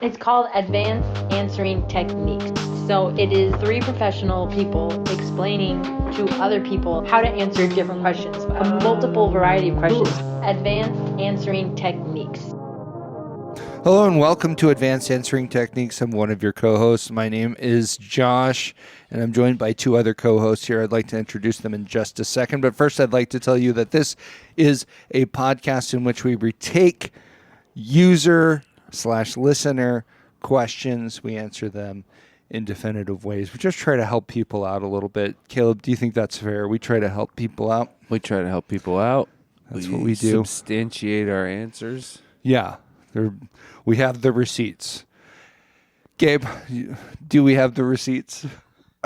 It's called Advanced Answering Techniques. So it is three professional people explaining to other people how to answer different questions, a multiple variety of questions. Advanced Answering Techniques. Hello and welcome to Advanced Answering Techniques. I'm one of your co-hosts. My name is Josh, and I'm joined by two other co-hosts here. I'd like to introduce them in just a second, but first I'd like to tell you that this is a podcast in which we retake user/listener questions. We answer them in definitive ways. We just try to help people out a little bit. Caleb, do you think that's fair? We try to help people out. We try to help people out. That's what we do. Substantiate our answers. Yeah. We have the receipts. Gabe, do we have the receipts?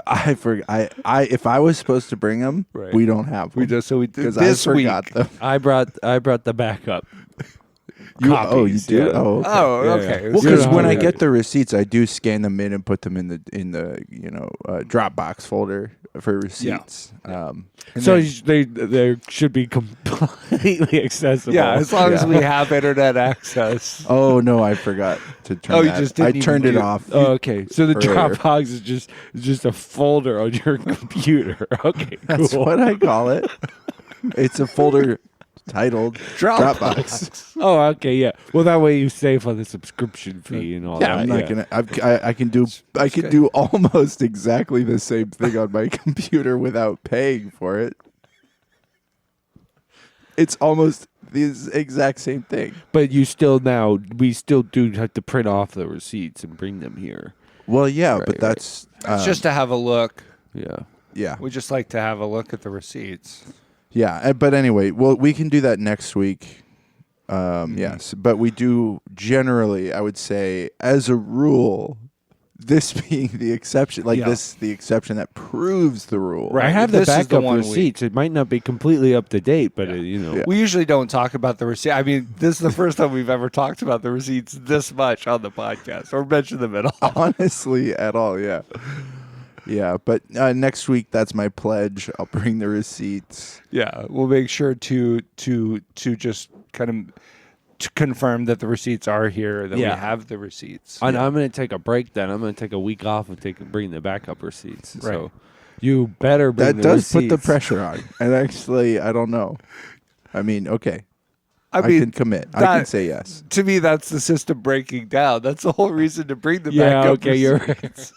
I forgot. If I was supposed to bring them, Right. we don't have them. We just so we did because this I forgot them. I brought the backup. You copies, do? yeah. Oh, okay. Oh, Yeah, okay. yeah. Well, You because know when how I it get is. the receipts, I do scan them in and put them in the Dropbox folder for receipts. So they should be completely accessible. Yeah, as long as we have internet access. Oh no, I forgot to turn. Oh, you that. just I didn't turned even it do- off. Oh, okay. So the Earlier. Dropbox is just a folder on your computer. Okay, cool. That's what I call it. It's a folder titled Dropbox. Oh, okay, yeah. Well, that way you save on the subscription fee and all Yeah, that. I'm not gonna. I can do. I can do almost exactly the same thing on my computer without paying for it. It's almost the exact same thing. But we still do have to print off the receipts and bring them here. Well, yeah, Right, but that's It's just to have a look. Yeah. yeah, We just like to have a look at the receipts. yeah. But anyway, well, we can do that next week. Yes, but we do generally, I would say, as a rule, this being the exception, the exception that proves the rule. Right. I have the This is the backup one receipts. It might not be completely up to date, but Yeah. We usually don't talk about the receipt. I mean, this is the first time we've ever talked about the receipts this much on the podcast or mentioned them at all. Honestly, at all, yeah. Yeah, but next week, that's my pledge. I'll bring the receipts. Yeah, we'll make sure to just kind of to confirm that the receipts are here, that we Yeah. have the receipts. I'm going to take a break then. I'm going to take a week off and bring the backup receipts. Right. So you better bring That the does put the receipts. pressure on. And actually, I don't know. I mean, okay. I mean, can commit. I that- can say yes. To me, that's the system breaking down. That's the whole reason to bring the Yeah, backup okay, you're receipts.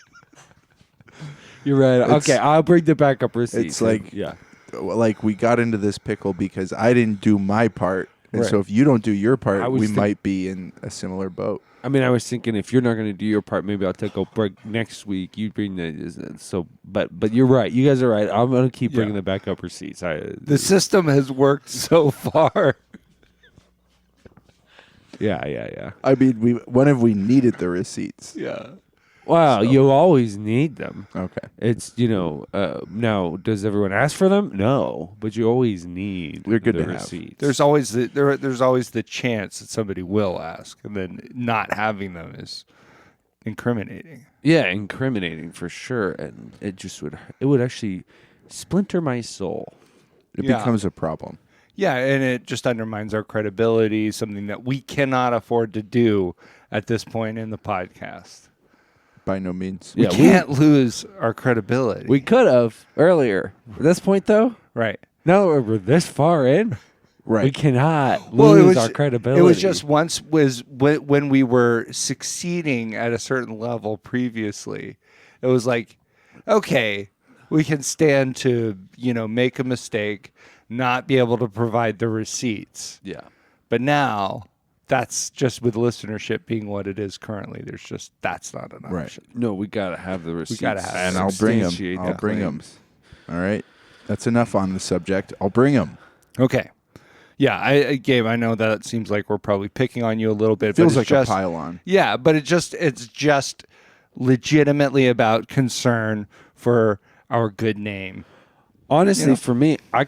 You're right. It's- Okay, I'll bring the backup receipts. It's like- yeah. Like, we got into this pickle because I didn't do my part. And so Right. if you don't do your part, I was we think- might be in a similar boat. I mean, I was thinking if you're not going to do your part, maybe I'll take a break next week. You bring but you're right. You guys are right. I'm going to keep bringing Yeah. the backup receipts. The system has worked so far. Yeah. I mean, when have we needed the receipts? Yeah. Wow, you always need them. Okay. It's now. Does everyone ask for them? No, but you always need. They're good the to have. receipts. There's always there's always the chance that somebody will ask, and then not having them is incriminating. incriminating for sure, and it would actually splinter my soul. It Yeah. becomes a problem. Yeah, and it just undermines our credibility, something that we cannot afford to do at this point in the podcast. By no means. We Yeah, can't lose our credibility. We could have earlier. At this point, though, right. now that we're this far in, Right. we cannot Well, lose our credibility. It was just once when we were succeeding at a certain level previously. It was like, okay, we can stand to make a mistake, not be able to provide the receipts. yeah. But now, that's just with listenership being what it is currently. That's not an Right. option. No, we gotta have the receipts. gotta have And I'll bring them. Substantiate I'll the bring them. claims. All right. That's enough on the subject. I'll bring them. Okay. Yeah, Gabe, I know that it seems like we're probably picking on you a little bit. Feels but like it's a pile on. Yeah, but it's just legitimately about concern for our good name. Honestly, for me, I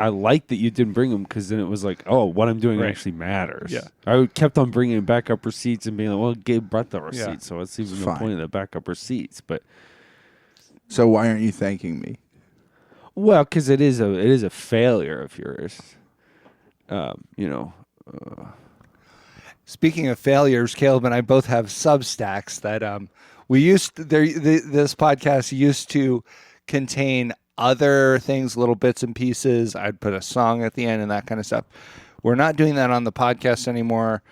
like that you didn't bring them because then it was like, oh, what I'm doing Right. actually matters. Yeah. I kept on bringing backup receipts and being like, well, Gabe brought the receipts, Yeah. so what's even the Fine. point of the backup receipts? But So why aren't you thanking me? well, because it is a failure of yours. speaking of failures, Caleb and I both have substacks that this podcast used to contain other things, little bits and pieces. I'd put a song at the end and that kind of stuff. We're not doing that on the podcast anymore.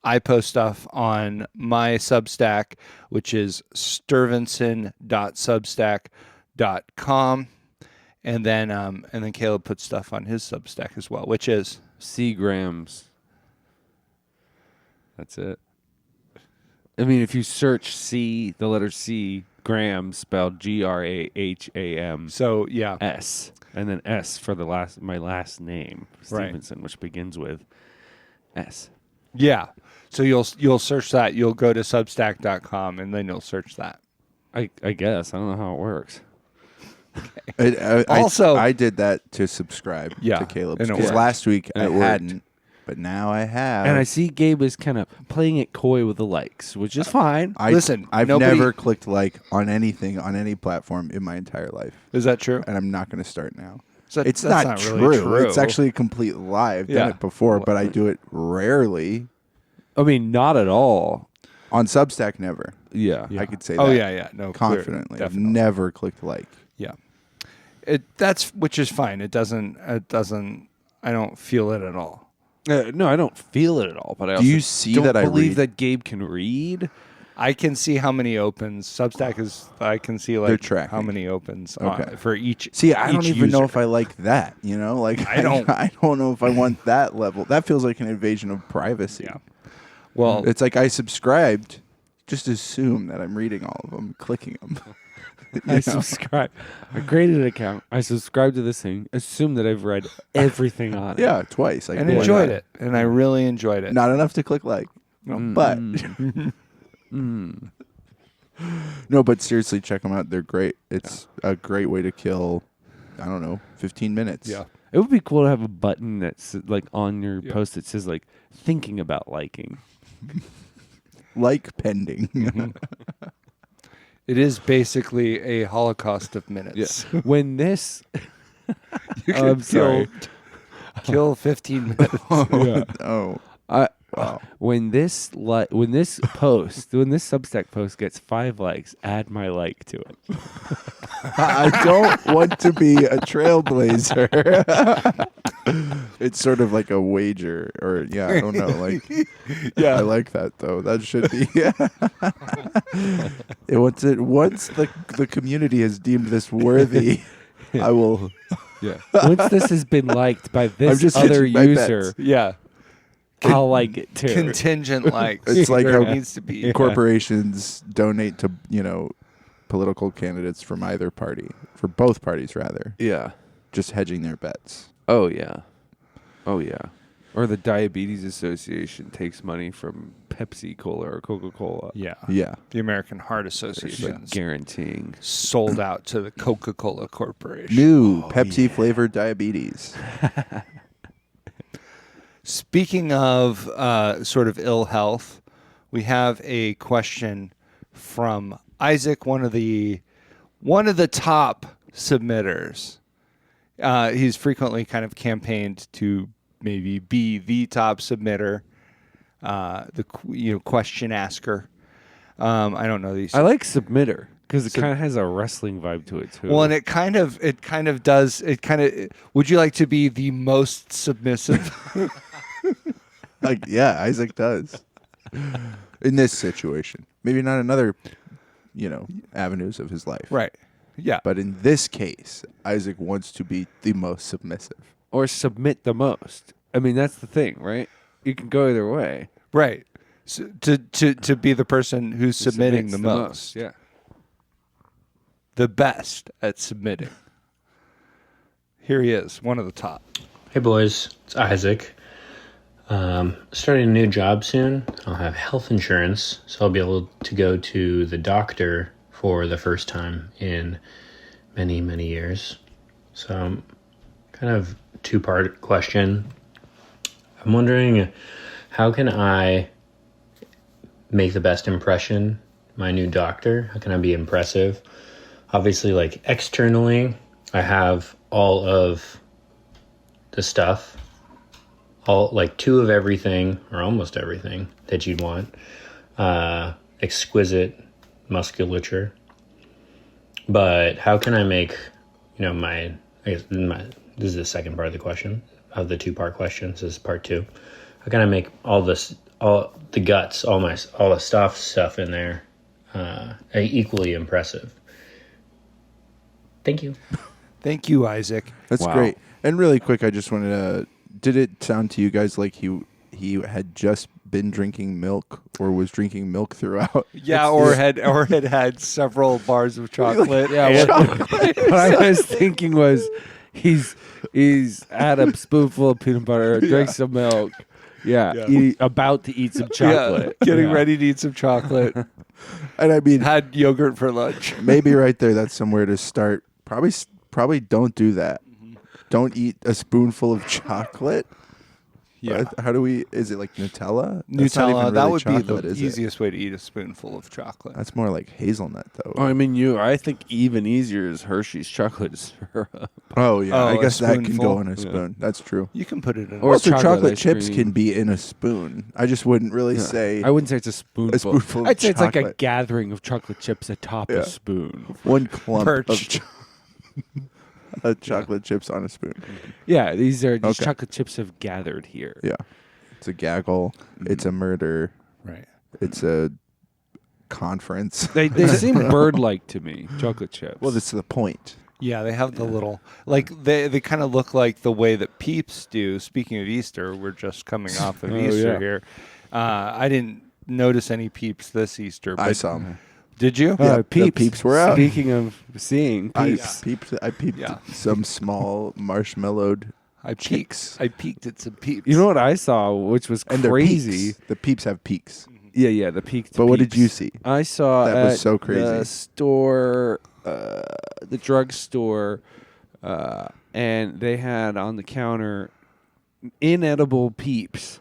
I post stuff on my Substack, which is sturvenson.substack.com. And then Caleb puts stuff on his Substack as well, which is Grams. That's it. I mean, if you search the letter C, Graham, spelled Graham. So yeah, S, and then S for my last name, Stevenson, which begins with S. Yeah. So you'll search that. You'll go to substack.com and then you'll search that. I guess. I don't know how it works. I did that to subscribe to Caleb's. Because last week I hadn't, but now I have. And I see Gabe is kind of playing it coy with the likes, which is fine. I've never clicked like on anything on any platform in my entire life. Is that true? And I'm not going to start now. It's not true. Really true. It's actually a complete lie. I've done it before, but I do it rarely. I mean, not at all. On Substack, never. Yeah. I could say that. Oh, yeah. No, confidently. Clear, I've never clicked like. Yeah. Which is fine. It doesn't, I don't feel it at all. No, I don't feel it at all. But I do you see don't that I believe read? that Gabe can read. I can see how many opens. Substack is. I can see like how many opens for each. See, I don't even know user. if I like that. You know, like I don't. I don't know if I want that level. That feels like an invasion of privacy. Yeah. Well, it's like I subscribed. Just assume that I'm reading all of them, clicking them. I subscribe. I created an account. I subscribed to this thing. Assume that I've read everything on it. Yeah, twice. And enjoyed it. And I really enjoyed it. Not enough to click like. No, but. No, but seriously, check them out. They're great. It's a great way to kill, 15 minutes. Yeah. It would be cool to have a button that's like on your post that says like thinking about liking. Like pending. It is basically a holocaust of minutes. Yeah. When this you can kill 15 minutes. Oh. Wow. When this Substack post gets 5 likes, add my like to it. I don't want to be a trailblazer. It's sort of like a wager, or I don't know. Like, I like that though. That should be. Once the community has deemed this worthy, I will. Yeah. Once this has been liked by this other user, I'll like it too. Contingent likes. It's like how it needs to be. Corporations donate to political candidates from either party, for both parties rather. Yeah. Just hedging their bets. Oh yeah. Or the Diabetes Association takes money from Pepsi Cola or Coca-Cola. Yeah. The American Heart Association like guaranteeing sold out to the Coca-Cola Corporation. New Pepsi flavored diabetes. Speaking of sort of ill health, we have a question from Isaac, one of the top submitters. He's frequently kind of campaigned to maybe be the top submitter, the question asker. I don't know these. I like submitter because it kind of has a wrestling vibe to it too. Well, and it kind of does. Would you like to be the most submissive? Isaac does. In this situation. Maybe not in other, avenues of his life. Right. Yeah. But in this case, Isaac wants to be the most submissive. Or submit the most. I mean, that's the thing, right? You can go either way. Right. So to be the person who's submitting the most. Yeah. The best at submitting. Here he is, one of the top. Hey boys, it's Isaac. Starting a new job soon. I'll have health insurance, so I'll be able to go to the doctor for the first time in many, many years. So, kind of two-part question. I'm wondering, how can I make the best impression, my new doctor? How can I be impressive? Obviously, like externally, I have all of the stuff, all like 2 of everything or almost everything that you'd want. Exquisite musculature. But how can I make, I guess this is the second part of the question, of the 2-part question. This is part 2. How can I make all the guts, all the stuff in there equally impressive? Thank you. Thank you, Isaac. That's great. And really quick, I just wanted to, did it sound to you guys like he had just been drinking milk or was drinking milk throughout? Yeah, or had several bars of chocolate. Yeah, what I was thinking was he's had a spoonful of peanut butter, drank some milk. Yeah. About to eat some chocolate. Yeah, getting ready to eat some chocolate. And I mean, had yogurt for lunch. maybe right there, that's somewhere to start. Probably don't do that. Don't eat a spoonful of chocolate. Yeah. How do we? Is it like Nutella? That's not even Nutella. really That would chocolate, be the is it? easiest way to eat a spoonful of chocolate. That's more like hazelnut, though. Oh, I mean, I think even easier is Hershey's chocolate syrup. Oh yeah, Oh, I a guess that can spoonful? go in a spoon. That's true. You can put it in. Or Also, chocolate ice chips cream. can be in a spoon. I just wouldn't really say I wouldn't say it's a spoonful. spoonful of I'd say it's like a chocolate. gathering of chocolate chips atop Yeah. a spoon. one clump of Perched. chocolate chips on a spoon. Yeah, these Okay. chocolate chips have gathered here. Yeah, it's a gaggle. It's a murder. Right. It's a conference. They seem bird-like to me, chocolate chips. Well, that's the point. Yeah, they have the little, like, they kind of look like the way that Peeps do. Speaking of Easter, we're just coming off of Oh, Easter yeah. here. I didn't notice any Peeps this Easter. I but- saw 'em. Did you? Yeah, the Peeps. Peeps were out. Speaking of seeing I Peeps. peeped Yeah. some small marshmallowed I cheeks. peeked at some Peeps. You know what I saw, which was And they're crazy? peaks. The peeps have peaks. Yeah, the peak. But what did you see? I saw That was at so crazy. the store, the drugstore, and they had on the counter inedible Peeps.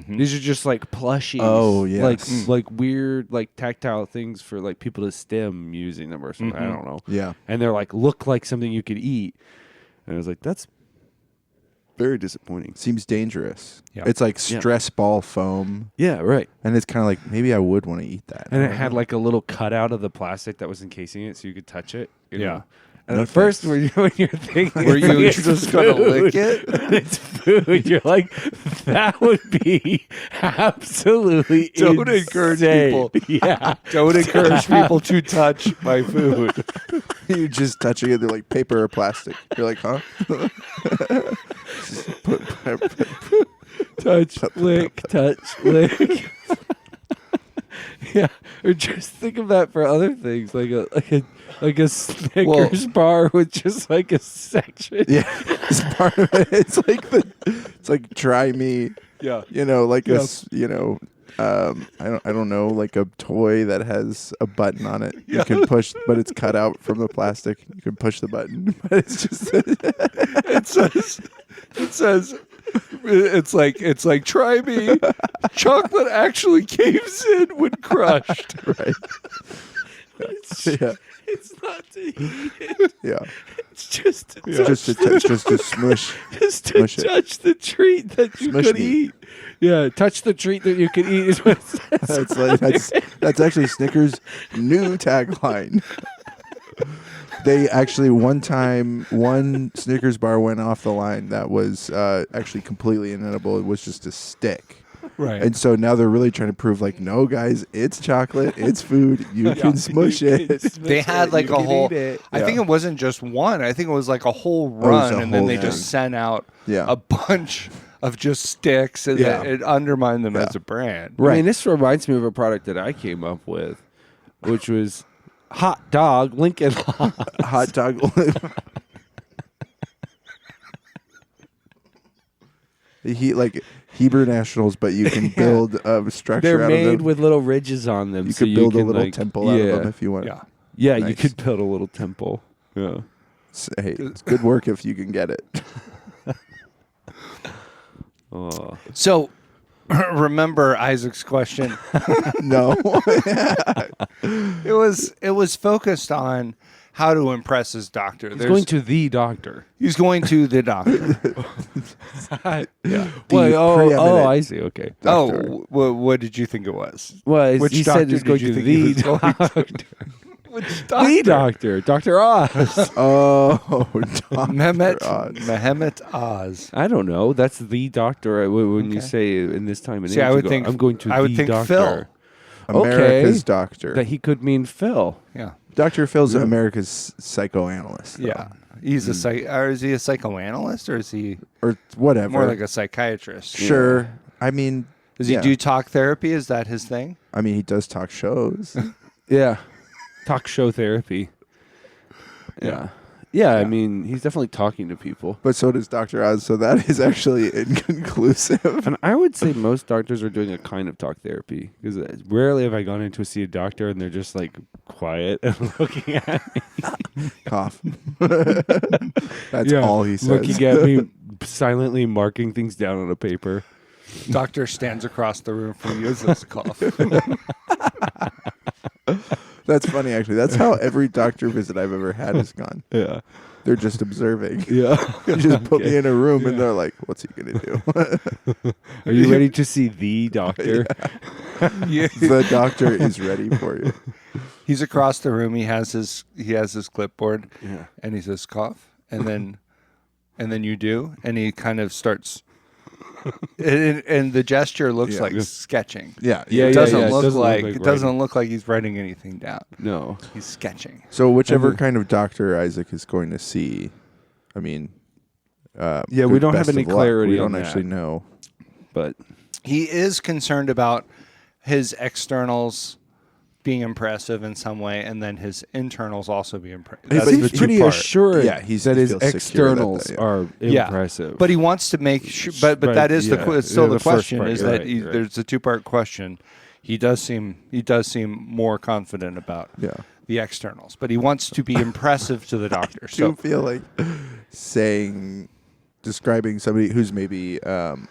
These are just like plushies. Oh, yes. like weird, like tactile things for like people to stim using them or something. I don't know. Yeah. And they're like look like something you could eat. And I was like, that's very disappointing. Seems dangerous. Yeah. It's like stress ball foam. Yeah, right. And it's kind of like, maybe I would want to eat that. And it had like a little cutout of the plastic that was encasing it, so you could touch it. you know? Yeah. And No at first, when you're thinking, Were you it's just gonna food, lick it? It's food. You're like, that would be absolutely Don't encourage insane. people. Yeah. Don't encourage people to touch my food. You're just touching it. They're like paper or plastic. You're like, huh? Just Touch, lick, touch, lick. Yeah, or just think of that for other things, like a Snickers bar with just like a section. yeah, it's part of it. It's like try me. Yeah. You know, like I don't know, like a toy that has a button on it. You can push, but it's cut out from the plastic. You can push the button, but it's just It says it's like try me. Chocolate actually caves in when crushed. right. Yeah, It's not to eat it. yeah. It's just to Just to smush. just to Smush it. touch the treat that you Smush could me. eat. Yeah, touch the treat that you could eat is what it says. That's actually Snickers' new tagline. They actually one Snickers bar went off the line that was actually completely inedible. It was just a stick. Right. And so now they're really trying to prove like, no, guys, it's chocolate, it's food, you can smush it. They had like You a can whole. eat it. I think Yeah. it wasn't just one. I think it was like a whole was run, a and then whole they thing. just sent out Yeah. a bunch of just sticks, and Yeah. it undermined them Yeah. as a brand. I mean, this reminds me of a product that I came up with, which was hot dog Lincoln Log. Hot dog. He like Hebrew Nationals, but you can build a structure They're out of made them. with little ridges on them. You so could build a can, little like, temple out of them if you want. Yeah. Yeah, you Nice. could build a little temple. Yeah. Hey, it's good work if you can get it. Oh. So, remember Isaac's question. No. It was focused on how to impress his doctor. He's going to the doctor. He's going to the doctor. Yeah. The preeminent I see. Okay. doctor. Oh, what did you think it was? Well, Which he doctor said he's did going you to think he the was going to? doctor. Which The doctor, Dr. Oz. Oh, Dr. Mehmet Oz. Oz. I don't know. That's the doctor. When you Okay. say in this time and See, age, I you would go, think I'm going to I would the think doctor. Phil. America's Okay. doctor. That he could mean Phil. Yeah. Dr. Phil's America's psychoanalyst. though. Yeah. He's or is he a psychoanalyst, or is he Or whatever. more like a psychiatrist? Sure. I mean, Does he yeah. do talk therapy? Is that his thing? I mean, he does talk shows. Yeah. Talk show therapy. Yeah. Yeah, I mean, he's definitely talking to people. But so does Dr. Oz, so that is actually inconclusive. And I would say most doctors are doing a kind of talk therapy because rarely have I gone in to see a doctor and they're just like quiet and looking at me. Cough. That's all he says. Looking at me, silently marking things down on a paper. Doctor stands across the room from you as this cough. That's funny, actually. That's how every doctor visit I've ever had has gone. Yeah. They're just observing. Yeah. You just put me in a room and they're like, what's he going to do? Are you ready to see the doctor? The doctor is ready for you. He's across the room. He has his clipboard, Yeah. and he says cough, and then you do, and he kind of starts, and the gesture looks Yeah. like sketching. Yeah. Yeah, It yeah, doesn't yeah. It look doesn't look like like it doesn't writing. look like he's writing anything down. No. He's sketching. So whichever And the- kind of doctor Isaac is going to see, I mean, Yeah, we don't have best any of luck. clarity We on don't that. actually know. But He is concerned about his externals being impressive in some way, and then his internals also be impressive. he That's seems the pretty two-part. assured Yeah, he that his feels secure that externals they are Yeah. impressive. But he wants to make sure. But Right, that is yeah. it's still Yeah, the the first question part, is you're that right, right. there's a two-part question. He does seem more confident about Yeah. the externals, but he wants to be impressive to the doctor. I do So feel like describing somebody who's maybe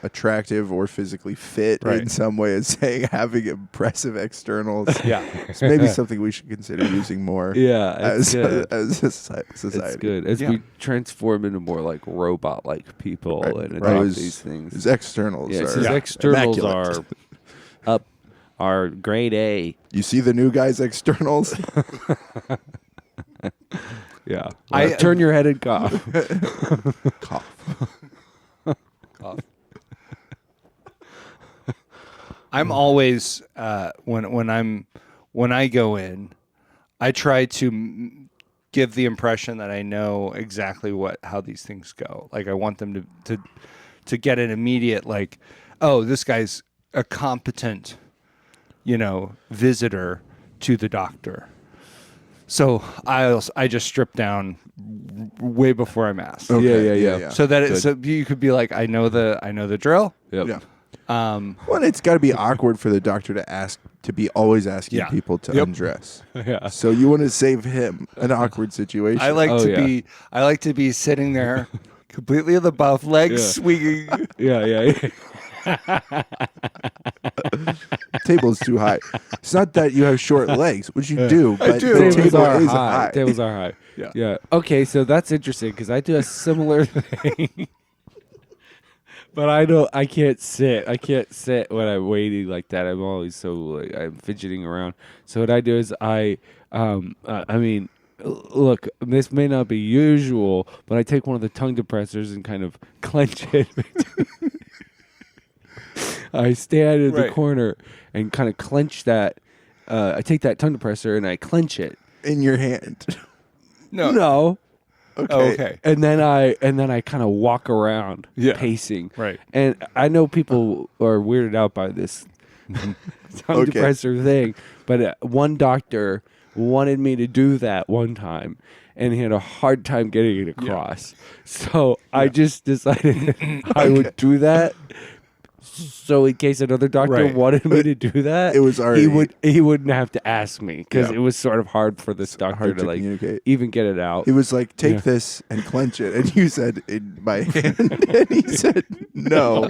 attractive or physically fit in Right. some way as saying having impressive externals. yeah, It's maybe something we should consider using more yeah, it's good. as a society. It's good as Yeah. we transform into more like robot-like people Right. and Right. adopt His- these things. His externals Yes, are his externals immaculate. are are grade A. You see the new guy's externals? Yeah, I- turn your head and cough. Cough. I'm always when I go in, I try to give the impression that I know exactly how these things go. Like I want them to get an immediate like, oh, this guy's a competent, visitor to the doctor. So I just strip down way before I'm asked. Okay, Yeah. So that so you could be like, I know the drill. Yep. Yeah. Um, Well, it's got to be awkward for the doctor to be always asking Yeah. people to Yep. undress. Yeah. So you want to save him an awkward situation. I like Oh, I like to be sitting there completely in the buff, legs Yeah. swinging. Yeah. table's too high. It's not that you have short legs, which you do, but do. the Tables table are is high. high. Tables are high. Yeah. Yeah. Okay, so that's interesting because I do a similar thing. But I can't sit. I can't sit when I'm waiting like that. I'm always I'm fidgeting around. So what I do is look, this may not be usual, but I take one of the tongue depressors and kind of clench it. I stand in the Right. corner and kind of clench that. I take that tongue depressor and I clench it. in your hand. No. Okay. Oh, okay. And then I kind of walk around, Yeah. pacing. Right. And I know people are weirded out by this tongue Okay. depressor thing, but one doctor wanted me to do that one time, and he had a hard time getting it across. So I just decided I would do that. So in case another doctor Right. wanted me to do that, It was already- he wouldn't have to ask me because Yeah. it was sort of hard for this doctor hard to to like communicate. even get it out. It was like, take Yeah. this and clench it. And you said, in my hand. And he said, no.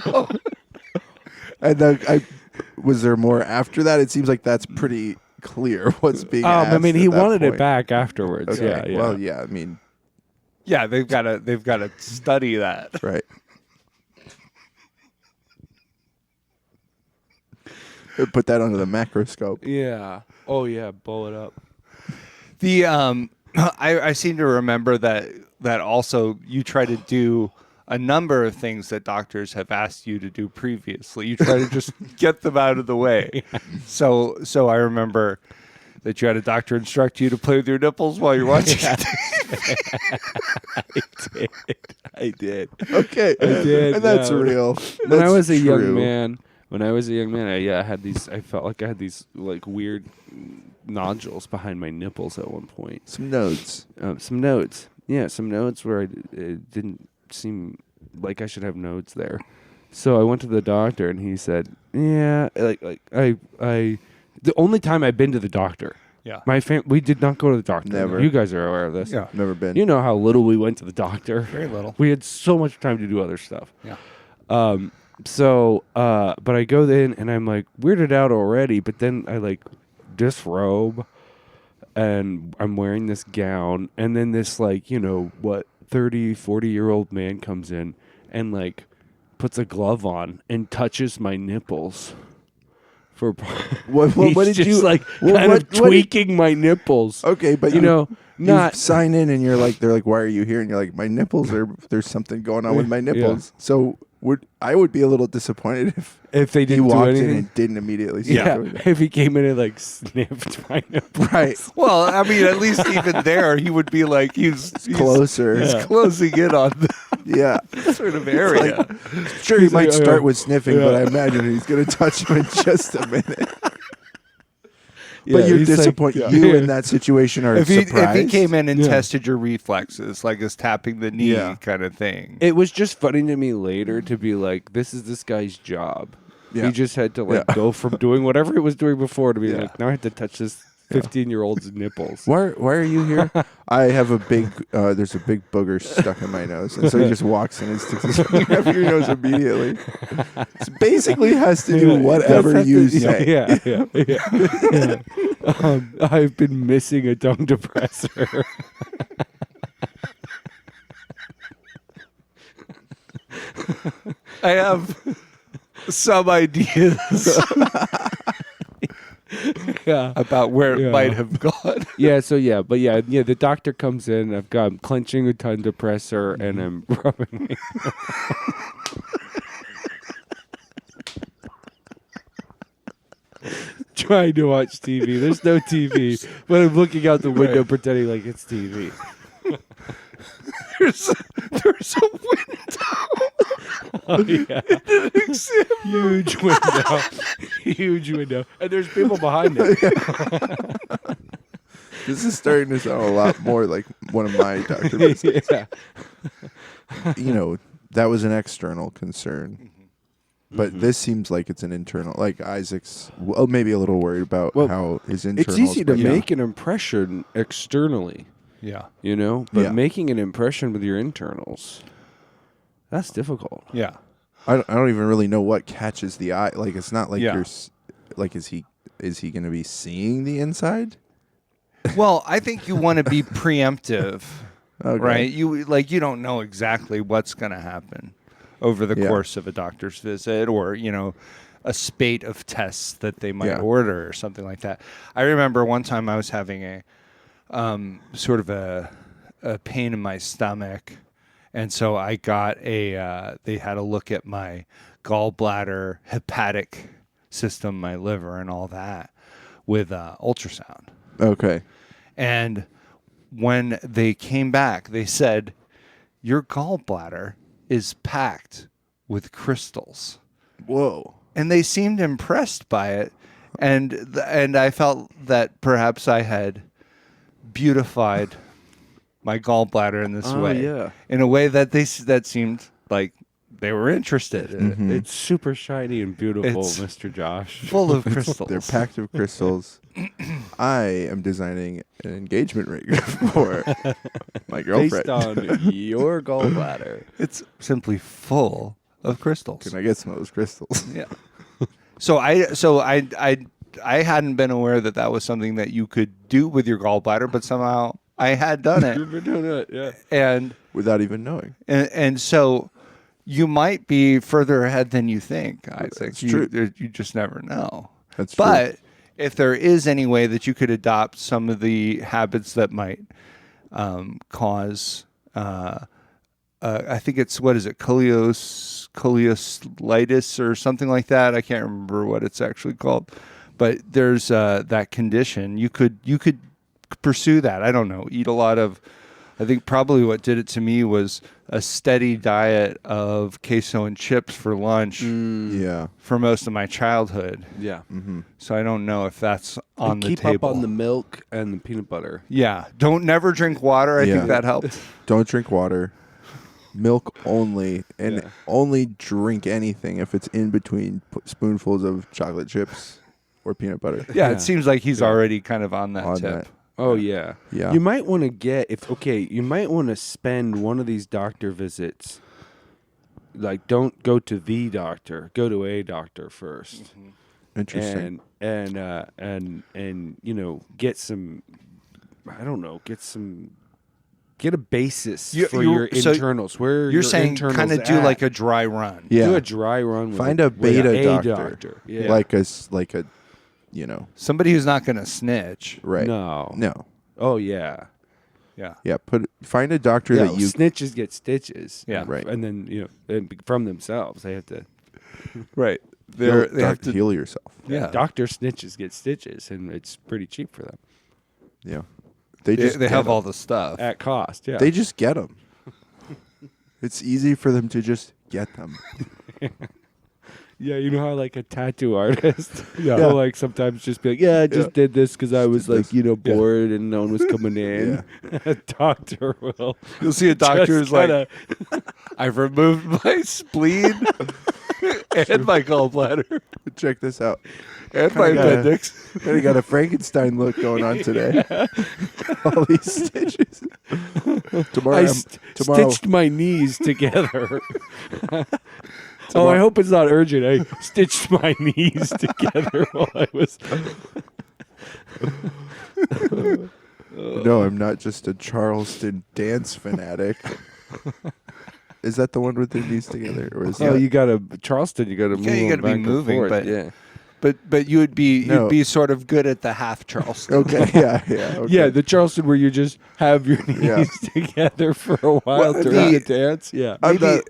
And then was there more after that? It seems like that's pretty clear what's being asked. I mean, he at that wanted it point. back afterwards. Okay. Yeah, yeah. Well, yeah. I mean, Yeah, they've got to study that. right. Put that under the macroscope. Yeah. Oh yeah, blow it up. The I seem to remember that also you try to do a number of things that doctors have asked you to do previously. You try to just get them out of the way. So I remember that you had a doctor instruct you to play with your nipples while you're watching I did. Okay. I did. And that's yeah. real. When I That's was a young true. man, I had these. I felt like I had these like weird nodules behind my nipples at one point. Some nodes. Some nodes. Yeah, some nodes where it didn't seem like I should have nodes there. So I went to the doctor and he said, "Yeah, I the only time I've been to the doctor. Yeah. We did not go to the doctor. Never. You guys are aware of this. Yeah. Never been. You know how little we went to the doctor. Very little. We had so much time to do other stuff. Yeah. But I go in and I'm like weirded out already, but then I like disrobe and I'm wearing this gown and then this 30, 40-year-old man comes in and like puts a glove on and touches my nipples. For What he's did just you like what- kind what- of what did- tweaking my nipples? Okay, but you know, you not sign in and you're like, they're like, why are you here? And you're like, my nipples are. There's something going on with my nipples. So I would be a little disappointed if they he didn't do walked in anything. and didn't immediately. Yeah, start doing if he came in and like sniffed my nipples. that. Right. Well, I mean, at least even there, he would be like he's Closer. He's closing in on the Yeah. sort of area. Sure, he might like, start with sniffing, but yeah. I imagine he's going to touch him in just a minute. Yeah, But you're he's like- disappointed. yeah. You in that situation are if he surprised. came in and Yeah. tested your reflexes, like as tapping the knee Yeah. kind of thing. It was just funny to me later to be like, this is this guy's job. Yeah. He just had to like Yeah. go from doing whatever he was doing before to be Yeah. like, now I have to touch this 15-year-old's nipples. Why are you here? I have a big, there's a big booger stuck in my nose. And so he just walks in and sticks his finger up your nose immediately. So basically has to do whatever you say. Yeah. I've been missing a tongue depressor. I have some ideas Yeah. about where it Yeah. might have gone. The doctor comes in. I'm clenching a tongue depressor and I'm rubbing it. Trying to watch TV. There's no TV, but I'm looking out the window pretending like it's TV. There's a window. Oh, yeah. Huge window. Huge window. And there's people behind it. This is starting to sound a lot more like one of my doctor visits. Yeah. You know, that was an external concern. But this seems like it's an internal. Like Isaac's maybe a little worried about Well, how his internals. It's easy to might- make an impression externally, Yeah. you know, but Yeah. making an impression with your internals, that's difficult. Yeah. I don't even really know what catches the eye. Like it's not like Yeah. you're. Like is he going to be seeing the inside? Well, I think you want to be preemptive, Okay. right? You don't know exactly what's going to happen over the Yeah. course of a doctor's visit, or a spate of tests that they might Yeah. order or something like that. I remember one time I was having a sort of a pain in my stomach, and so I got they had a look at my gallbladder, hepatic system, my liver, and all that with ultrasound. Okay. And when they came back, they said, your gallbladder is packed with crystals. Whoa. And they seemed impressed by it. And I felt that perhaps I had beautified my gallbladder in this way. yeah. In a way that that seemed like they were interested in it. It's super shiny and beautiful, It's Mr. Josh. Full of crystals. They're packed with crystals. I am designing an engagement ring for my girlfriend. Based on your gallbladder. It's simply full of crystals. Can I get some of those crystals? Yeah. So I I hadn't been aware that that was something that you could do with your gallbladder, but somehow I had done it. You've been doing it, yeah. And without even knowing. And so you might be further ahead than you think, Isaac. That's true. You just never know. That's true. But if there is any way that you could adopt some of the habits that might cause, I think it's, what is it, coleocylitis or something like that. I can't remember what it's actually called. But there's that condition. You could pursue that. I don't know. Eat a lot of, I think probably what did it to me was a steady diet of queso and chips for lunch Yeah. for most of my childhood. Yeah. So I don't know if that's on the Keep table. up on the milk and the peanut butter. Yeah. Don't never drink water. I Yeah. think that helped. Don't drink water. Milk only, and Yeah. only drink anything if it's in between spoonfuls of chocolate chips or peanut butter. Yeah, Yeah. it seems like he's already kind of on that On tip. that. Oh yeah. Yeah. You might want to you might want to spend one of these doctor visits. Like, don't go to the doctor. Go to a doctor first. Interesting. And get some. I don't know. Get a basis for your so internals. Where You're your saying internals kind of do at. like a dry run. Yeah. Do a dry run. With Find a with beta a doctor. Yeah. like a, Somebody who's not going to snitch. right. No. Oh yeah. Yeah. Yeah. Find a doctor Yeah, that you. snitches get stitches. Yeah. Right. And then from themselves they have to. Right. They They have to. heal yourself. Yeah. Doctor snitches get stitches, and it's pretty cheap for them Yeah. They just have get 'em. all the stuff. at cost. Yeah. They just get them. It's easy for them to just get them. Yeah, you know how like a tattoo artist, Yeah. will like sometimes just be like, yeah, I just did this because I was like, this. bored and no one was coming in. A doctor will. You'll see a doctor just who's like, kinda- I've removed my spleen and my gallbladder Check this out. and my Kinda gotta- appendix. Kind of got a Frankenstein look going on today. All these stitches. Tomorrow, I stitched my knees together. Oh, I hope it's not urgent. I stitched my knees together while I was. No, I'm not just a Charleston dance fanatic. Is that the one with their knees together, or is Oh, that? you gotta Charleston. You gotta move. Yeah, you them gotta be back and moving, forth, but- yeah. But you'd be No. you'd be sort of good at the half Charleston. Okay, yeah. Okay. Yeah, the Charleston where you just have your knees Yeah. together for a while Well, during the- the dance. Yeah. Maybe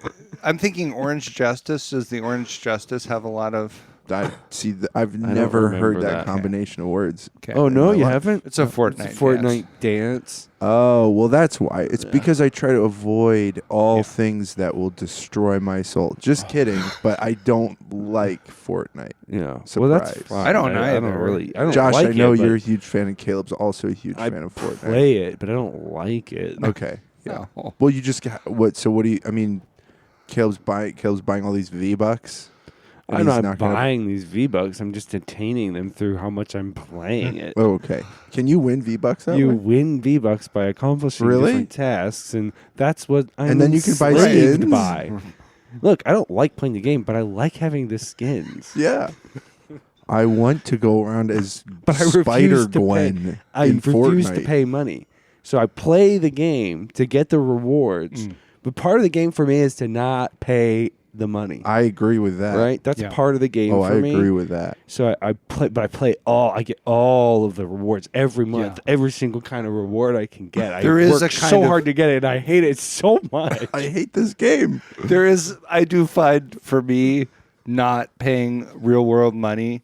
I'm thinking Orange Justice. Does the Orange Justice have a lot of? I've never remember heard that that. combination of words. Okay. Oh no, my you life. haven't. It's a Fortnite. It's a Fortnite dance. Oh, well, that's why. It's because I try to avoid all things that will destroy my soul. Just kidding, but I don't like Fortnite. Yeah. Surprise. Well, that's fine. I don't I don't either. really. I don't Josh, like I know it, but you're a huge fan, and Caleb's also a huge I fan of Fortnite. play it, but I don't like it. Okay, yeah. Oh. Well, you just got what? So what do you? I mean, Caleb's buying all these V-Bucks. and I'm he's not gonna- buying these V-Bucks. I'm just attaining them through how much I'm playing it. Oh, okay. Can you win V-Bucks that You way? win V-Bucks by accomplishing Really? different tasks, and that's what I'm And then you can buy enslaved skins? by. Look, I don't like playing the game, but I like having the skins. Yeah. I want to go around as But I refuse Spider to Gwen pay. I in refuse to Fortnite. pay money, so I play the game to get the rewards. But part of the game for me is to not pay the money. I agree with that. Right, that's Yeah. part of the game Oh, for I me. agree with that. So I play, but I play all. I get all of the rewards every month. Yeah. Every single kind of reward I can get. There I is work a kind so of- hard to get it, and I hate it so much. I hate this game. There is, I do find for me, not paying real world money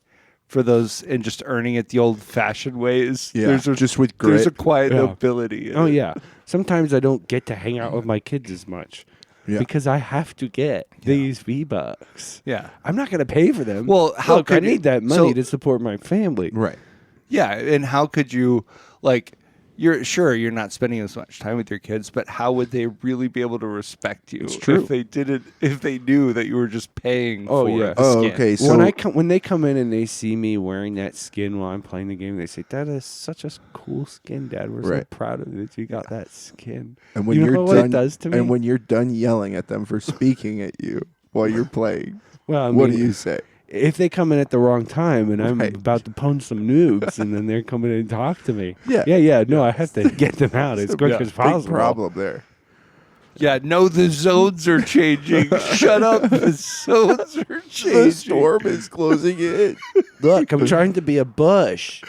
for those and just earning it the old fashioned ways. Yeah, just with grit. There's a quiet Yeah. nobility. in Oh it. yeah. Sometimes I don't get to hang out with my kids as much Yeah. because I have to get these V-Bucks. Yeah. I'm not going to pay for them. Well, how Look, I could you- need that money so- to support my family. Right. Yeah. And how could you, like, you're not spending as much time with your kids, but how would they really be able to respect you It's true. if they knew that you were just paying Oh, for yeah. the Oh, skin? okay. So When they come in and they see me wearing that skin while I'm playing the game, they say, "That is such a cool skin, Dad. We're so Right. proud of you that you got that skin." and when you you're know done, what it does to me? and when you're done yelling at them for speaking at you while you're playing, Well, I what do mean, you say? if they come in at the wrong time and I'm Right. about to punch some noobs and then they're coming in and talk to me. Yeah. Yeah. No, I have to get them out as quick as Big possible. problem there. Yeah, no, the zones are changing. Shut up, the zones are changing. The storm is closing in. Look, I'm trying to be a bush.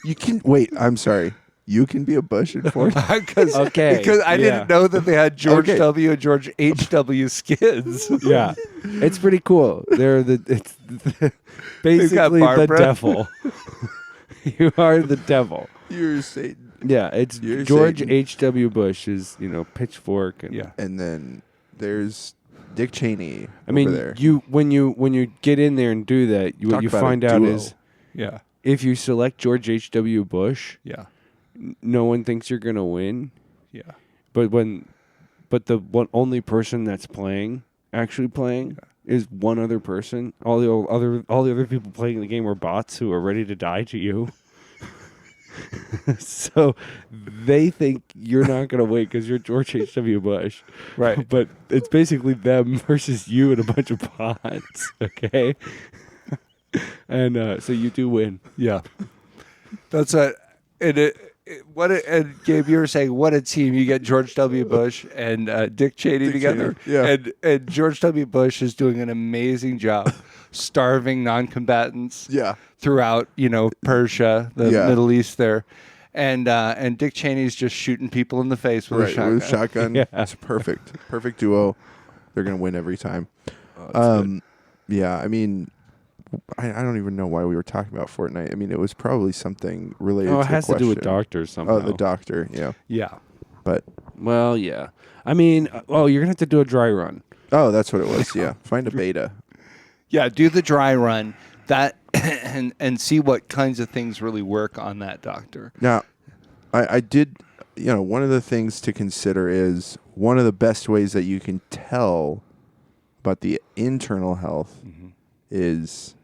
You can wait. I'm sorry. You can be a bush in Fortnite. Because Okay, I yeah. didn't know that they had George Okay. W. and George H.W. skins. Yeah, it's pretty cool. They're basically the Barbara. devil. You are the devil. You're Satan. Yeah, it's You're George Satan. H.W. Bush is pitchfork and Yeah. And then there's Dick Cheney. I mean, over there. when you get in there and do that, what Talk you about a find out duo. is Yeah. if you select George H.W. Bush, Yeah. no one thinks you're gonna win. Yeah. But the one only person that's actually playing is one other person. All the other people playing the game are bots who are ready to die to you. So they think you're not gonna win because you're George H.W. Bush, Right. But it's basically them versus you and a bunch of bots. Okay, and so you do win. Yeah. That's a and Gabe, you were saying what a team. You get George W. Bush and Dick Cheney Dick together. Cheney, yeah. And George W. Bush is doing an amazing job starving non-combatants Yeah. throughout, Persia, the Yeah. Middle East there. And Dick Cheney's just shooting people in the face with a Right. shotgun. With a shotgun. Yeah. It's perfect. Perfect duo. They're going to win every time. Oh, Yeah. I mean, I don't even know why we were talking about Fortnite. I mean, it was probably something related Oh, it to has a to do with question. doctors somehow. Oh, the doctor. Yeah. Yeah. But, Well, yeah. I mean, you're gonna have to do a dry run. oh, that's what it was. Yeah. Find a beta. Yeah, do the dry run that and see what kinds of things really work on that doctor. Now, I did, one of the things to consider is one of the best ways that you can tell about the internal health is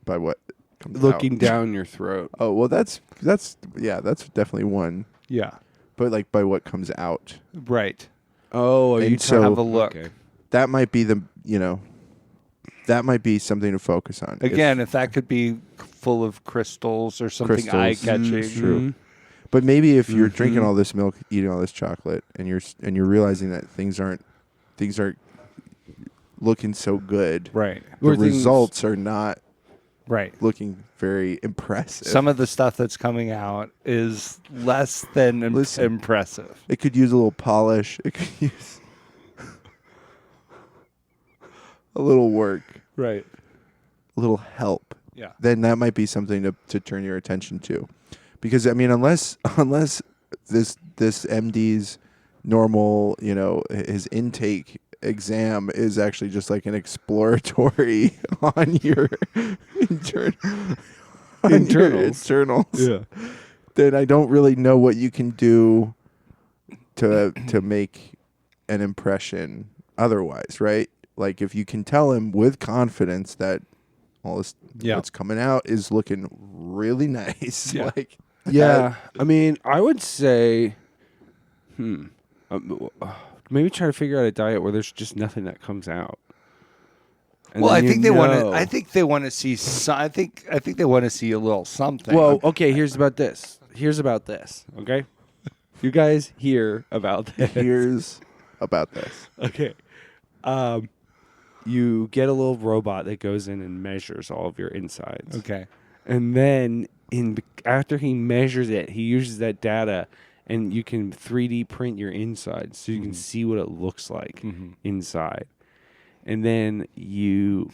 by what comes Looking out. down your throat. Oh, well, that's definitely one. Yeah. But like by what comes out. Right. Oh, are And you so- Have a look. Okay. That might be that might be something to focus on. Again, if that could be full of crystals or something Crystals. eye-catching. It's true. But maybe if you're drinking Mhm. all this milk, eating all this chocolate, and you're realizing that things aren't looking so good. Right. The Or things- results are not Right. looking very impressive. Some of the stuff that's coming out is less than Listen. impressive. it could use a little polish. It could use a little work, Right. a little help. Yeah. Then that might be something to turn your attention to, because I mean, unless this MD's normal, his intake exam is actually just like an exploratory on your internals. Yeah. Then I don't really know what you can do to make an impression otherwise, right? Like if you can tell him with confidence that all this what's coming out is looking really nice, Yeah. like Yeah. I mean, I would say, maybe try to figure out a diet where there's just nothing that comes out. And Well, then I think you they want to. know. I think they want to see. I think they want to see a little something. Well, okay. Here's about this. Okay, you guys hear about this? here's about this. Okay. You get a little robot that goes in and measures all of your insides. okay. And then after he measures it, he uses that data and you can 3D print your insides so you can see what it looks like inside. And then you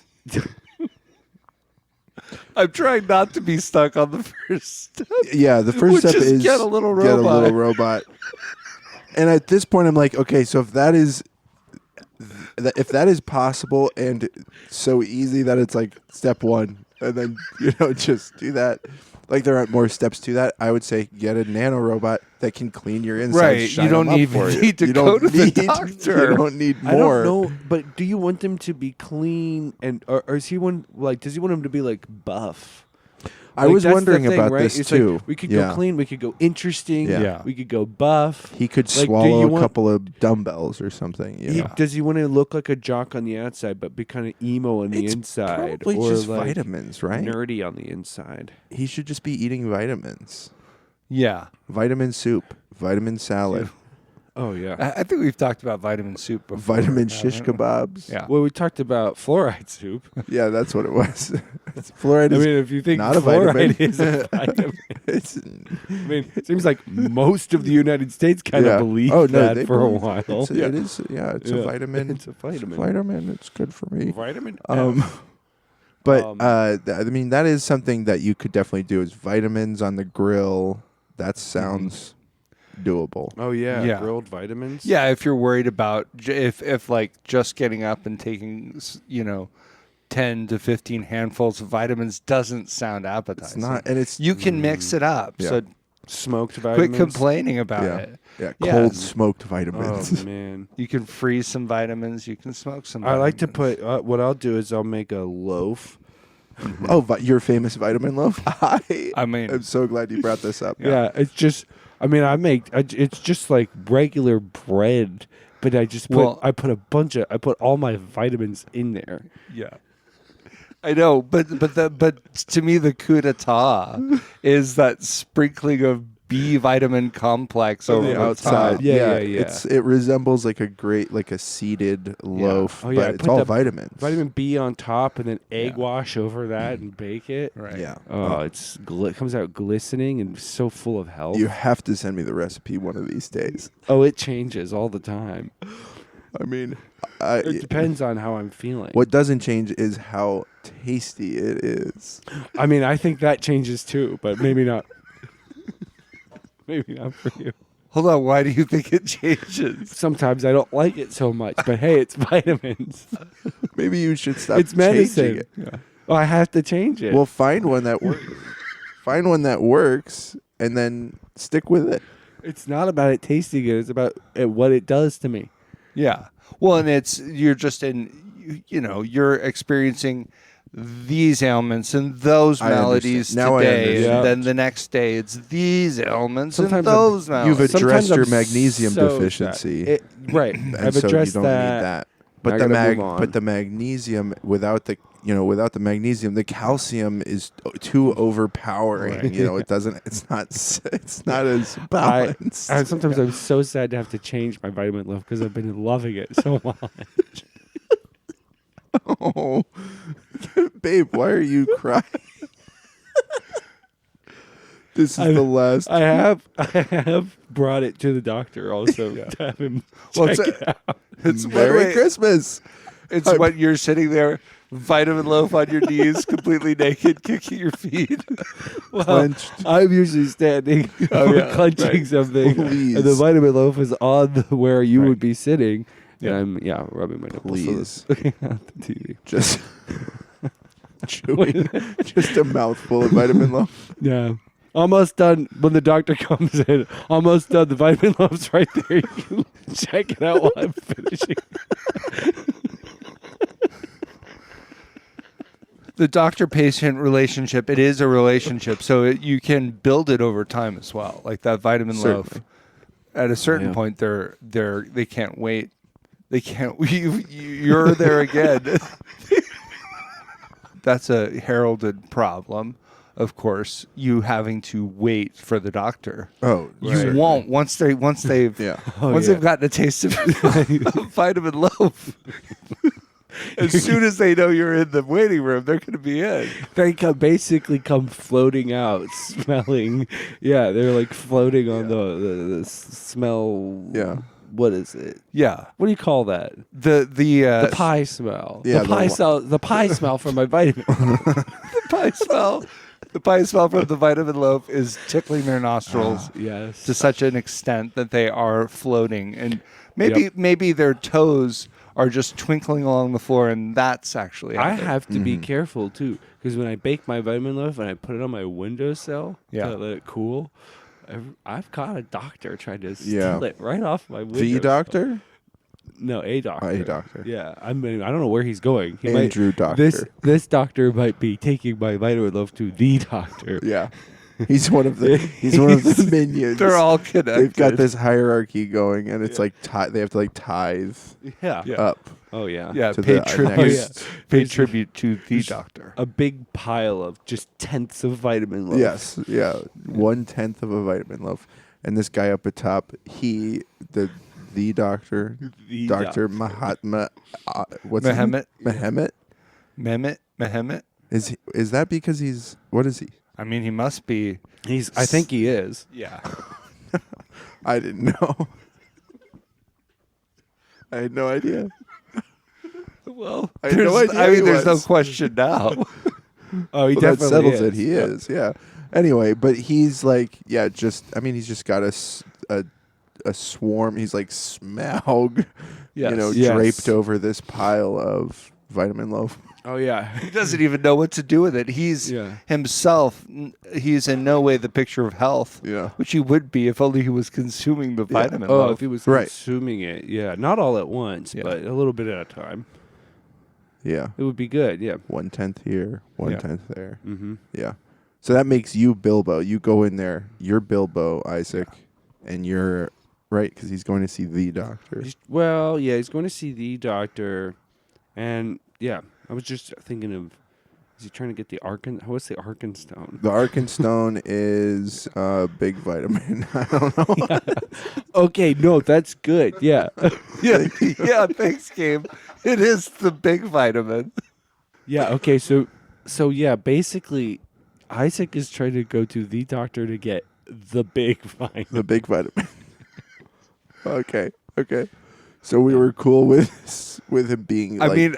I'm trying not to be stuck on the first step. Yeah, the first Which step is is get a little Get a robot. little robot. And at this point, I'm like, okay, so if that is possible and so easy that it's like step one, and then just do that. Like there aren't more steps to that. I would say get a nano robot that can clean your insides. Right, shine you don't them up even for you. need to You go don't to the need- doctor. You don't need I more. don't know, but do you want them to be clean or is he one like does he want him to be like buff? I was that's the wondering thing, about right? this It's too. Like, we could Yeah. go clean. We could go interesting. Yeah. We could go buff. He could Like, do swallow you a want- couple of dumbbells or something. You know? Does he want to look like a jock on the outside, but be kind of emo on the It's inside, probably or just like vitamins, right? nerdy on the inside? He should just be eating vitamins. Yeah. Vitamin soup, vitamin salad, Oh yeah. I think we've talked about vitamin soup before. vitamin shish haven't we? kebabs. Yeah. Well, we talked about fluoride soup. Yeah, that's what it was. Fluoride I is mean, if you think not a vitamin. fluoride is a vitamin, It's, I mean, it seems like most of the United States kind yeah. of believed Oh, no, that they for believe a while. It's, It is. Yeah, it's a Yeah. vitamin. It's a vitamin. Vitamin. It's good for me. Vitamin. But I mean, that is something that you could definitely do. Is vitamins on the grill. That sounds doable. Oh yeah, Yeah. grilled vitamins. Yeah, if you're worried about if like just getting up and taking 10 to 15 handfuls of vitamins doesn't sound appetizing. It's not, and it's You can mix it up. Yeah. So smoked quit vitamins. complaining about yeah, it. yeah, Yeah. cold smoked Oh vitamins. man. You can freeze some vitamins. You can smoke some. I like to vitamins. put. What I'll do is I'll make a loaf. Your famous vitamin loaf. I mean, I'm so glad you brought this up. Yeah, it's just. I mean, it's just like regular bread, but I just put. I put all my vitamins in there. yeah. I know, but to me the coup d'etat is that sprinkling of B vitamin complex over the outside. Yeah. It resembles like a seeded loaf, Oh, yeah, I but it's put all the vitamins. Vitamin B on top, and then egg Yeah. wash over that, and bake it. Right. Yeah. Oh, it comes out glistening and so full of health. You have to send me the recipe one of these days. Oh, it changes all the time. I mean, It depends on how I'm feeling. what doesn't change is how tasty it is. I mean, I think that changes too, but maybe not. Maybe not for you. Hold on, why do you think it changes? Sometimes I don't like it so much, but hey, it's vitamins. Maybe you should stop. It's medicine. changing it. Yeah. Well, I have to change it. Well, find one that works. Find one that works, and then stick with it. it's not about it tasting good. It's about what it does to me. Yeah. Well, and you're just you're experiencing these ailments and those I maladies understand. Now I today, understand. and then the next day it's these ailments Sometimes and those You've maladies. addressed Sometimes your I'm magnesium so deficiency, sad. Right. and I've so addressed you don't need that. But I the gotta move on. but the magnesium without the magnesium, the calcium is too overpowering. Right. It doesn't. It's not as balanced. Sometimes I'm so sad to have to change my vitamin loaf because I've been loving it so much. Oh, babe, why are you crying? This is the last. I have brought it to the doctor also to have him check it out. It's Merry Christmas. It's when you're sitting there, vitamin loaf on your knees, completely naked, kicking your feet. Clenched. I'm usually standing or clenching something, Please. and the vitamin loaf is on where you Right. would be sitting, Yeah. and I'm rubbing my nipples so Please. it's looking at the TV. Just chewing just a mouthful of vitamin loaf. Yeah. Almost done when the doctor comes in. Almost done. The vitamin loaf's right there. You can check it out while I'm finishing. The doctor-patient relationship, it is a relationship, so you can build it over time as well. Like that vitamin loaf. Certainly. At a certain Yeah. point, they can't wait. They can't. You're there again. That's a heralded problem. Of course, you having to wait for the doctor. Oh, You won't once they've Yeah. they've gotten a taste of vitamin loaf. As soon as they know you're in the waiting room, they're going to be in. They basically come floating out, smelling. Yeah, they're like floating on the smell. Yeah. What is it? Yeah, What do you call that? the Pie smell. Yeah, the pie smell. The pie smell from my vitamin. pie smell. The pie smell from the vitamin loaf is tickling their nostrils Yes. to such an extent that they are floating, and maybe their toes are just twinkling along the floor, and that's actually I happening. have to be careful too, because when I bake my vitamin loaf and I put it on my windowsill Yeah. to let it cool, I've caught a doctor trying to Yeah. steal it right off my windowsill. The doctor? No, a doctor. A doctor. Yeah, I mean, I don't know where he's going. He Andrew might, Doctor. This doctor might be taking my vitamin love to the doctor. Yeah. He's one of the minions. They're all connected. They've got this hierarchy going, and it's like they have to like tithe Yeah. up. Oh yeah. Yeah, to pay the tribute. next- Pay tribute to the doctor. A big pile of just tenths of vitamin loaf. Yes, yeah, 1/10 of a vitamin loaf, and this guy up at top, the doctor, The Doctor Mahatma, what's his Mehmet. name? Mehmet. Is that because he's what is he? I mean, he must be. I think he is. Yeah. I didn't know. I had no idea. Well, I had no idea I mean, he there's no was. question now. Oh, he Well, that definitely settles is. it. He is. Yeah. Anyway, but he's like, yeah, he's just got a swarm. He's like Smaug, Yes. Yes. draped over this pile of vitamin loaf. Oh yeah. He doesn't even know what to do with it. He's Yeah. himself. He's in no way the picture of health. Yeah. Which he would be if only he was consuming the vitamin Oh, loaf. if he was Right. consuming it, yeah, not all at once, Yeah. but a little bit at a time. Yeah. It would be good. Yeah. 1/10 here, 1/10 there. Mm-hmm. Yeah. So that makes you Bilbo. You go in there. You're Bilbo, Isaac, and you're right because he's going to see the doctor. Well, yeah, he's going to see the doctor, and yeah, I was just thinking of, is he trying to get the what's the Arkenstone? The Arkenstone is big vitamin. I don't know. Okay, no, that's good. Yeah. yeah, yeah. Thanks, Gabe. It is the big vitamin. Yeah, okay, so yeah, basically Isaac is trying to go to the doctor to get the big vitamin. The big vitamin. Okay. So we were cool with him being. I like, mean,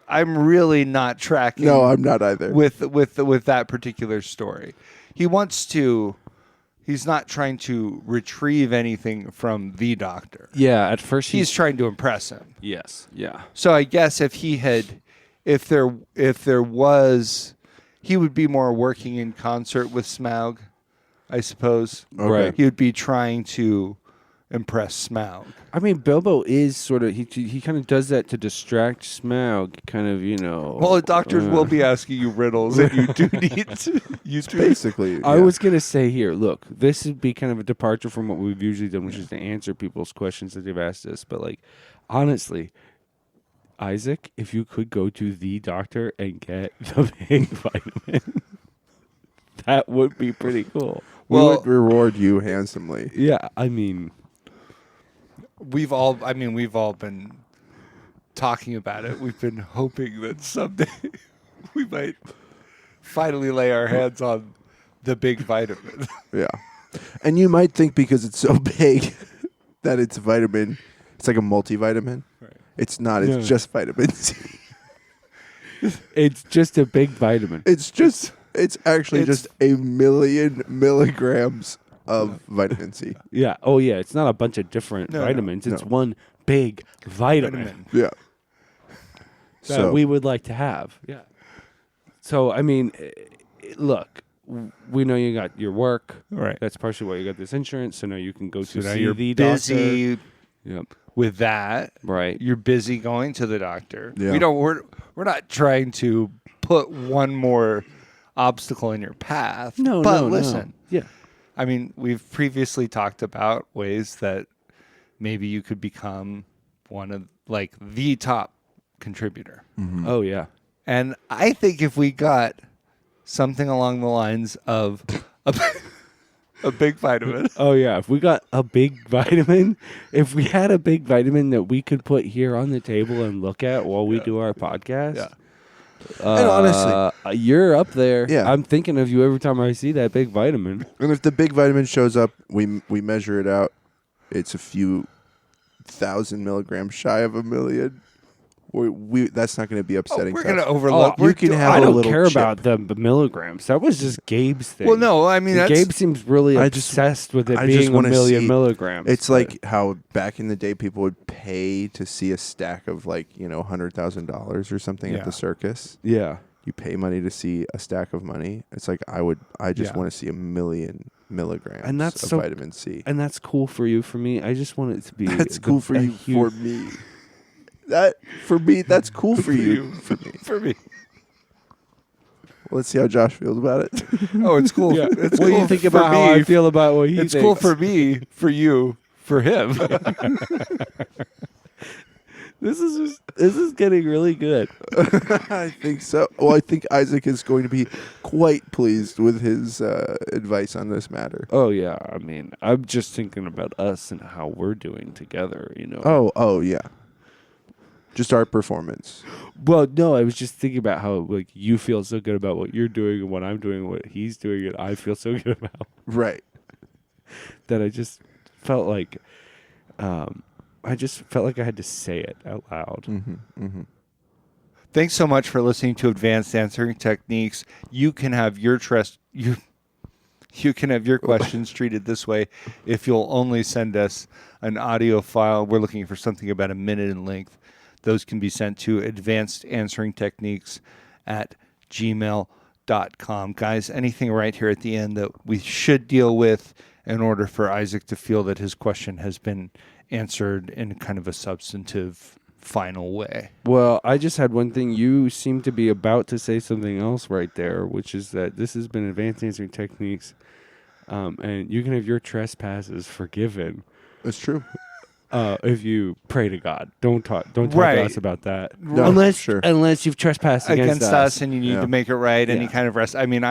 I'm really not tracking. no, I'm not either. with that particular story. He's not trying to retrieve anything from the doctor. Yeah, at first He's trying to impress him. yes, yeah. So I guess if there was, he would be more working in concert with Smaug, I suppose. Okay. Right. He would be trying to impress Smaug. I mean, Bilbo is sort of he kind of does that to distract Smaug, kind of, you know. Well, the doctors will be asking you riddles, and you do need to. Basically, I yeah. was gonna say here, look, this would be kind of a departure from what we've usually done, which is to answer people's questions that they've asked us. But like, honestly, Isaac, if you could go to the doctor and get the big vitamin, that would be pretty cool. We Well- would reward you handsomely. Yeah, I mean, We've all been talking about it. We've been hoping that someday we might finally lay our hands on the big vitamin. Yeah. And you might think because it's so big that it's vitamin. It's like a multivitamin. Right. It's not. It's No. just vitamin C. it's just a big vitamin. It's actually It's- just 1,000,000 milligrams of vitamin C. Yeah. Oh, yeah. It's not a bunch of different No, no, vitamins. It's no. one big vitamin. Yeah. that we would like to have. Yeah. So, I mean, look, we know you got your work. Right. That's partially why you got this insurance. So now you can go So to now see you're the busy doctor. Yep. with that. Right. You're busy going to the doctor. Yeah. We're not trying to put one more obstacle in your path. but listen. Yeah. I mean, we've previously talked about ways that maybe you could become one of like the top contributor. Oh, yeah. And I think if we got something along the lines of a big vitamin. Oh, yeah. If we got a big vitamin, if we had a big vitamin that we could put here on the table and look at while we do our podcast. Yeah. And honestly, you're up there. Yeah. I'm thinking of you every time I see that big vitamin. and if the big vitamin shows up, we measure it out. It's a few 1,000 milligrams shy of 1,000,000. That's not going to be upsetting. We're to us. going to overlook. you can have I a don't little care chip. about the milligrams. That was just Gabe's thing. Well, no, I mean, And that's Gabe seems really I just- obsessed with it I just being a wanna million see- milligrams. It's but- like how back in the day people would pay to see a stack of $100,000 or something Yeah. at the circus. yeah. You pay money to see a stack of money. It's like I just Yeah. want to see 1,000,000 milligrams And that's of so- vitamin C. And that's cool for you. For me, I just want it to be. That's cool for you. For me, that's cool for you. For me. For me. Let's see how Josh feels about it. Oh, it's cool. Yeah. It's What do cool you think for about how me. I feel about what he It's thinks? cool for me, for you, for him. This is getting really good. I think so. Well, I think Isaac is going to be quite pleased with his advice on this matter. Oh yeah, I mean, I'm just thinking about us and how we're doing together. You know. Oh yeah. Just our performance. Well, no, I was just thinking about how like you feel so good about what you're doing and what I'm doing, and what he's doing, and I feel so good about Right. that. I just felt like, I had to say it out loud. Thanks so much for listening to Advanced Answering Techniques. You can have your you can have your questions treated this way if you'll only send us an audio file. We're looking for something about a minute in length. Those can be sent to advancedansweringtechniques@gmail.com. Guys, anything right here at the end that we should deal with in order for Isaac to feel that his question has been answered in kind of a substantive, final way? Well, I just had one thing. You seem to be about to say something else right there, which is that this has been Advanced Answering Techniques, and you can have your trespasses forgiven. That's true. If you pray to God, don't talk Right. to us about that. No, Unless you've trespassed against us and you need Yeah. to make it right, any Yeah. kind of rest. I mean,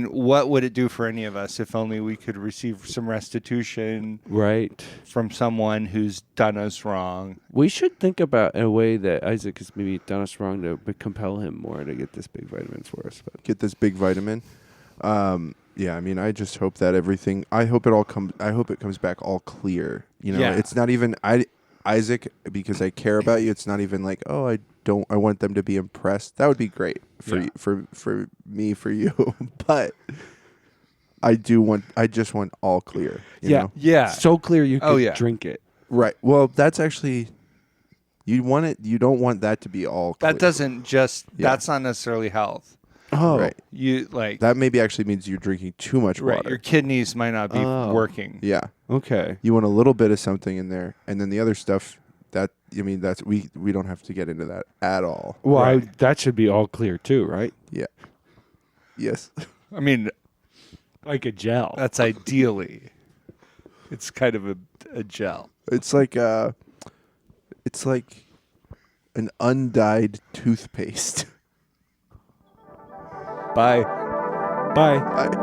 what would it do for any of us if only we could receive some restitution Right. from someone who's done us wrong? We should think about a way that Isaac has maybe done us wrong to compel him more to get this big vitamins for us. But Get this big vitamin. Yeah, I mean, I just hope that everything. I hope it comes back all clear. You know, Yeah. it's not even Isaac, because I care about you. It's not even like, oh, I want them to be impressed. That would be great for Yeah. for me, for you. But I just want all clear. You know? Yeah. so clear you Oh, could yeah. drink it. Right. Well, that's actually, you want it. You don't want that to be all clear. That doesn't just, Yeah. that's not necessarily health. Oh, Right. You like, That maybe actually means you're drinking too much right, water. your kidneys might not be Oh. working. Yeah. okay. You want a little bit of something in there, and then the other stuff. That's we don't have to get into that at all. Well, Right. that should be all clear too, right? Yeah. Yes. I mean, Like a gel. that's ideally. It's kind of a gel. It's like an undyed toothpaste. Bye. Bye. Bye.